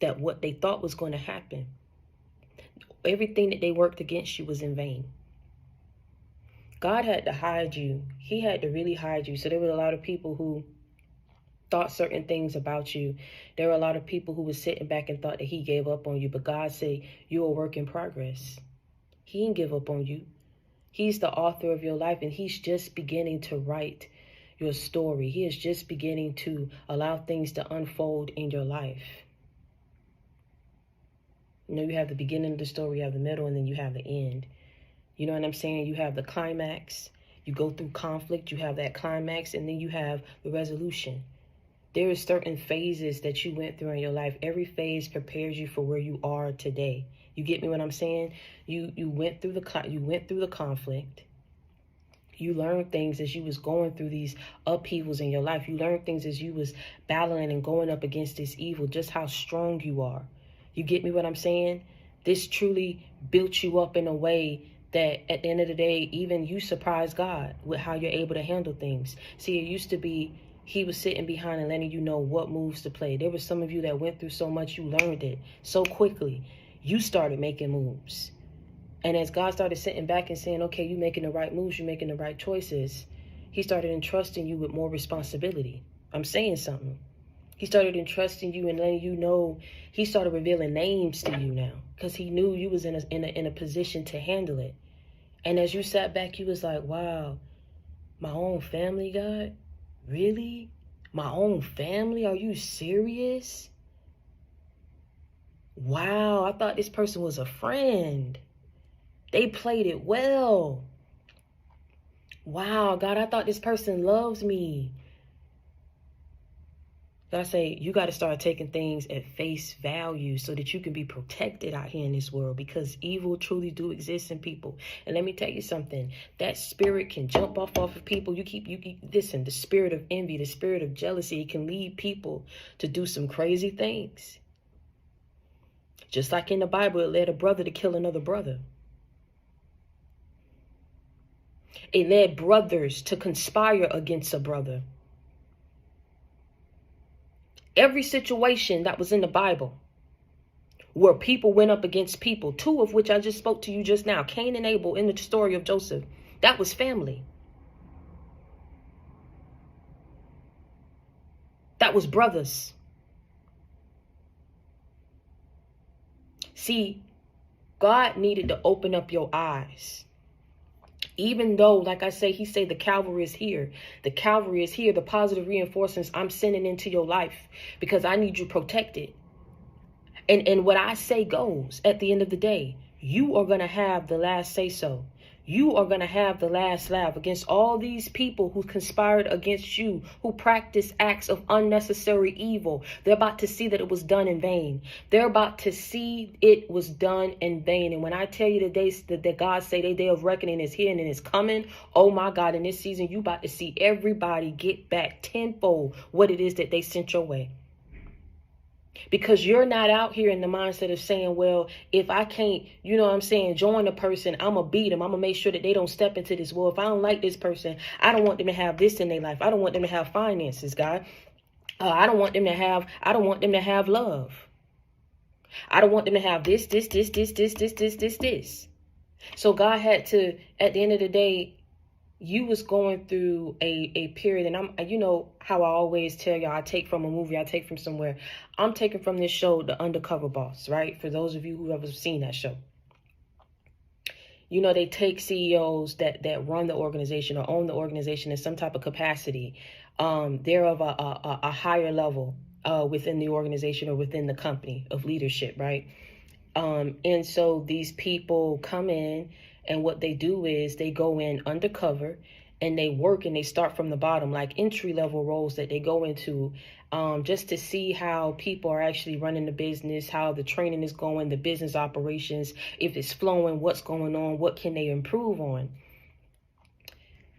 that what they thought was going to happen, everything that they worked against you was in vain. God had to hide you. He had to really hide you. So there were a lot of people who thought certain things about you. There were a lot of people who were sitting back and thought that he gave up on you. But God said, you're a work in progress. He didn't give up on you. He's the author of your life, and he's just beginning to write your story. He is just beginning to allow things to unfold in your life. You know, you have the beginning of the story, you have the middle, and then you have the end. You know what I'm saying? You have the climax. You go through conflict, you have that climax, and then you have the resolution. There are certain phases that you went through in your life. Every phase prepares you for where you are today. You get me what I'm saying? You went through the conflict. You learned things as you was going through these upheavals in your life. You learned things as you was battling and going up against this evil, just how strong you are. You get me what I'm saying? This truly built you up in a way that at the end of the day, even you surprise God with how you're able to handle things. See, it used to be he was sitting behind and letting you know what moves to play. There were some of you that went through so much, you learned it so quickly. You started making moves. And as God started sitting back and saying, okay, you're making the right moves, you're making the right choices, he started entrusting you with more responsibility. I'm saying something. He started entrusting you and letting you know. He started revealing names to you now because he knew you was in a position to handle it. And as you sat back, you was like, wow, my own family, God? Really? My own family? Are you serious? Wow, I thought this person was a friend. They played it well. Wow, God, I thought this person loves me. God say, you got to start taking things at face value so that you can be protected out here in this world, because evil truly do exist in people. And let me tell you something, that spirit can jump off of people. Listen, the spirit of envy, the spirit of jealousy, it can lead people to do some crazy things. Just like in the Bible, it led a brother to kill another brother. It led brothers to conspire against a brother. Every situation that was in the Bible where people went up against people, two of which I just spoke to you just now, Cain and Abel in the story of Joseph, that was family. That was brothers. See, God needed to open up your eyes. Even though, like I say, he said the Calvary is here. The Calvary is here. The positive reinforcements I'm sending into your life because I need you protected. And what I say goes at the end of the day. You are going to have the last say so. You are going to have the last laugh against all these people who conspired against you, who practiced acts of unnecessary evil. They're about to see that it was done in vain. They're about to see it was done in vain. And when I tell you that God say the day of reckoning is here and it is coming, oh my God, in this season, you about to see everybody get back tenfold what it is that they sent your way. Because you're not out here in the mindset of saying, well, if I can't, you know what I'm saying, join a person, I'm going to beat them. I'm going to make sure that they don't step into this. Well, if I don't like this person, I don't want them to have this in their life. I don't want them to have finances, God. I don't want them to have love. I don't want them to have this. So God had to, at the end of the day, you was going through a period, and I'm, you know how I always tell y'all, I take from a movie, I take from somewhere. I'm taking from this show, The Undercover Boss, right? For those of you who have seen that show. You know, they take CEOs that run the organization or own the organization in some type of capacity. They're of a higher level within the organization or within the company of leadership, right? And so these people come in, and what they do is they go in undercover and they work and they start from the bottom, like entry level roles that they go into, just to see how people are actually running the business, how the training is going, the business operations, if it's flowing, what's going on, what can they improve on.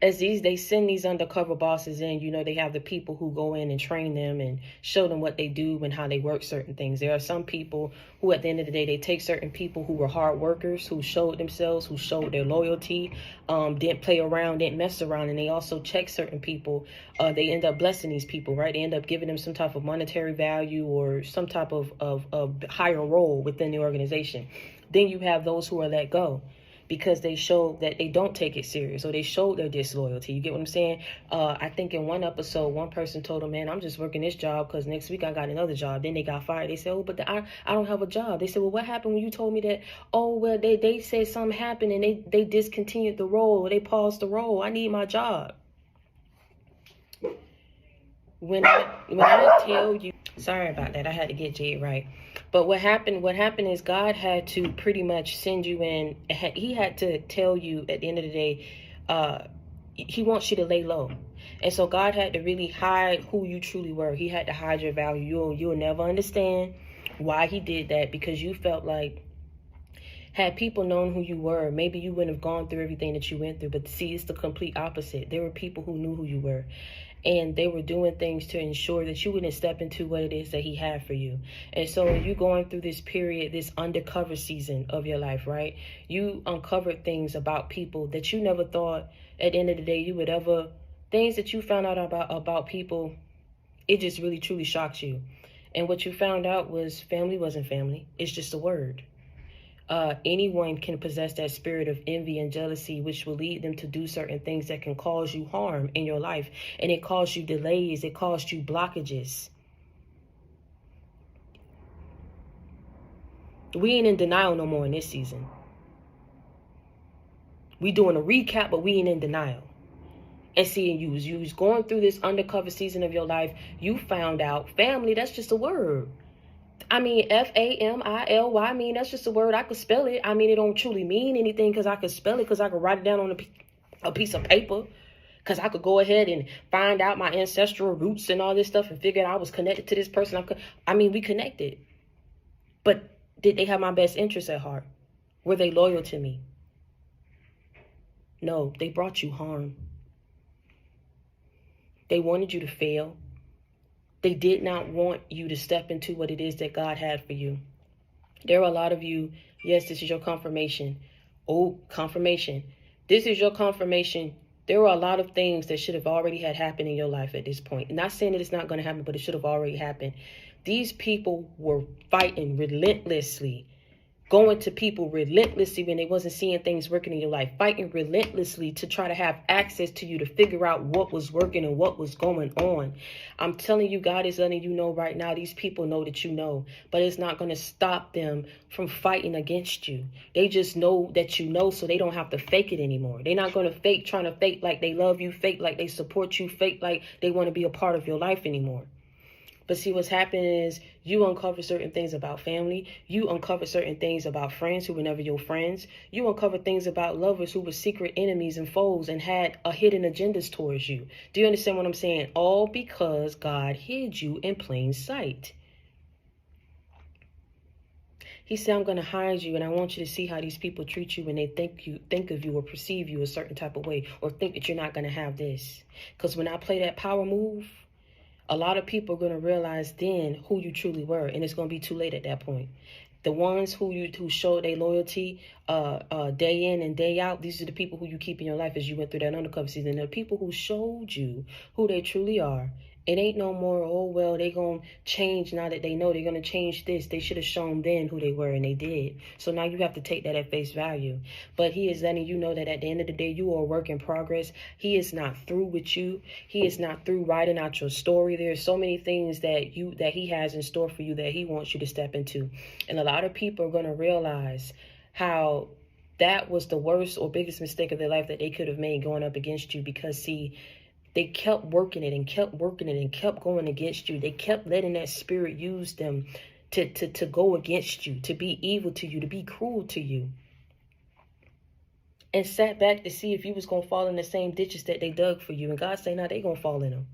as they send these undercover bosses in, they have the people who go in and train them and show them what they do and how they work certain things. There are some people who at the end of the day, they take certain people who were hard workers, who showed themselves, who showed their loyalty, didn't play around, didn't mess around, and they also check certain people. They end up blessing these people, right? They end up giving them some type of monetary value or some type of higher role within the organization. Then you have those who are let go because they showed that they don't take it serious, or they showed their disloyalty. You get what I'm saying? I think in one episode, one person told them, man, I'm just working this job because next week I got another job. Then they got fired. They said, oh, but I don't have a job. They said, well, what happened when you told me that? Oh, well, they said something happened and they discontinued the role, or they paused the role. I need my job. When I tell you, sorry about that, I had to get Jade right. But what happened is God had to pretty much send you in. He had to tell you at the end of the day, he wants you to lay low. And so God had to really hide who you truly were. He had to hide your value. You'll never understand why he did that, because you felt like, had people known who you were, maybe you wouldn't have gone through everything that you went through. But see, it's the complete opposite. There were people who knew who you were, and they were doing things to ensure that you wouldn't step into what it is that he had for you. And so when you're going through this period, this undercover season of your life, right, you uncovered things about people that you never thought at the end of the day you would ever, things that you found out about people. It just really truly shocked you. And what you found out was family wasn't family. It's just a word. Anyone can possess that spirit of envy and jealousy, which will lead them to do certain things that can cause you harm in your life. And it caused you delays. It caused you blockages. We ain't in denial no more in this season. We doing a recap, but we ain't in denial. And seeing you was going through this undercover season of your life, you found out family, that's just a word. I mean, family. I mean, that's just a word. I could spell it. I mean, it don't truly mean anything because I could spell it, because I could write it down on a piece of paper, because I could go ahead and find out my ancestral roots and all this stuff and figure out I was connected to this person. We connected. But did they have my best interests at heart? Were they loyal to me? No, they brought you harm. They wanted you to fail. They did not want you to step into what it is that God had for you. There are a lot of you, yes, this is your confirmation. Oh, confirmation. This is your confirmation. There are a lot of things that should have already had happened in your life at this point. Not saying that it's not going to happen, but it should have already happened. These people were fighting relentlessly, going to people relentlessly when they wasn't seeing things working in your life, fighting relentlessly to try to have access to you, to figure out what was working and what was going on. I'm telling you, God is letting you know right now, these people know that you know, but it's not going to stop them from fighting against you. They just know that you know, so they don't have to fake it anymore. They're not going to trying to fake like they love you, fake like they support you, fake like they want to be a part of your life anymore. But see, what's happening is you uncover certain things about family. You uncover certain things about friends who were never your friends. You uncover things about lovers who were secret enemies and foes and had a hidden agendas towards you. Do you understand what I'm saying? All because God hid you in plain sight. He said, I'm going to hide you, and I want you to see how these people treat you when they think of you or perceive you a certain type of way, or think that you're not going to have this. Because when I play that power move, a lot of people are going to realize then who you truly were, and it's going to be too late at that point. The ones who showed their loyalty day in and day out, these are the people who you keep in your life as you went through that undercover season. The people who showed you who they truly are. It ain't no more, oh, well, they going to change now that they know they're going to change this. They should have shown then who they were, and they did. So now you have to take that at face value. But he is letting you know that at the end of the day, you are a work in progress. He is not through with you. He is not through writing out your story. There's so many things that he has in store for you that he wants you to step into. And a lot of people are going to realize how that was the worst or biggest mistake of their life that they could have made going up against you, because, see, they kept working it and kept working it and kept going against you. They kept letting that spirit use them to go against you, to be evil to you, to be cruel to you. And sat back to see if you was going to fall in the same ditches that they dug for you. And God said, no, they going to fall in them.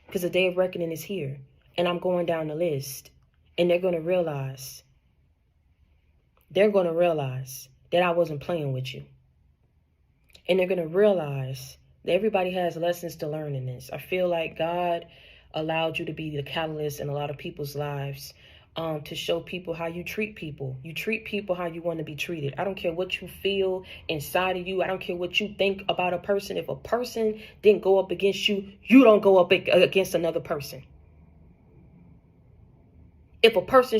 Because the day of reckoning is here. And I'm going down the list. And they're going to realize that I wasn't playing with you. And they're going to realize Everybody has lessons to learn in this. I feel like God allowed you to be the catalyst in a lot of people's lives, to show people how you treat people. You treat people how you want to be treated. I don't care what you feel inside of you. I don't care what you think about a person. If a person didn't go up against you, you don't go up against another person. If a person